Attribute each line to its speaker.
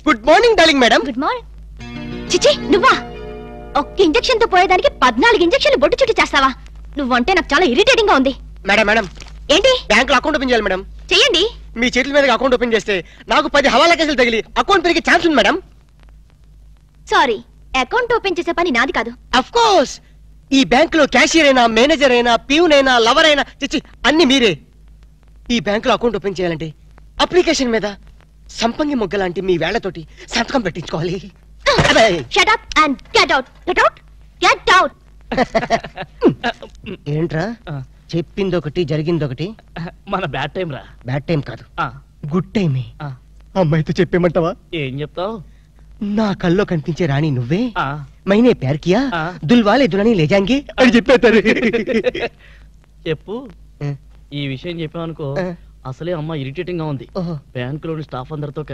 Speaker 1: Good morning darling madam.
Speaker 2: Good morning. చిచి నువ్వా? ఒక్క ఇంజెక్షన్ తో పోయేదానికి 14 ఇంజెక్షన్లు బొట్టు చుట్టి చేస్తావా? నువ్వంటే నాకు చాలా ఇరిటేటింగ్ గా ఉంది.
Speaker 1: మేడం మేడం
Speaker 2: ఏంటి?
Speaker 1: బ్యాంక్ లో అకౌంట్ ఓపెన్ చేయాలి మేడం.
Speaker 2: చెయ్యండి.
Speaker 1: మీ చేతుల మీద అకౌంట్ ఓపెన్ చేస్తే నాకు 10 హవాలా కేసులు తగిలి అకౌంట్ పెరిగే ఛాన్స్ ఉంది మేడం.
Speaker 2: సారీ, అకౌంట్ ఓపెన్ చేసే పని నాది కాదు.
Speaker 1: అఫ్ కోర్స్ ఈ బ్యాంక్ లో క్యాషియర్ అయినా, మేనేజర్ అయినా, ప్యూన్ అయినా, లవర్ అయినా, చిచ్చి అన్ని మీరే. ఈ బ్యాంక్ లో అకౌంట్ ఓపెన్ చేయాలంటే అప్లికేషన్ మీద సంపంగి మొగ్గ లాంటి మీ వేళ్లతోటి సంతకం పెట్టించుకోవాలి.
Speaker 2: Shut up and get out. Get out. Get out.
Speaker 1: ఏంట్రా చెప్పింది ఒకటి జరిగింది ఒకటి?
Speaker 3: మన బ్యాడ్ టైం రా.
Speaker 1: బ్యాడ్ టైం కాదు, గుడ్ టైమే. అమ్మాయితో చెప్పేమంటావా?
Speaker 3: ఏం చెప్తావు?
Speaker 1: నా కల్లో కనిపించే రాణి నువ్వే, మైనే ప్యార్ కియా, దుల్వాలే దుల్హనీ లే జాయేంగే అని చెప్పేస్తారు.
Speaker 3: చెప్పు. ఈ విషయం చెప్పావనుకో, అసలే అమ్మ ఇరిటేటింగ్ గా ఉంది. బ్యాంకులోని స్టాఫ్ అందరితో కలిసి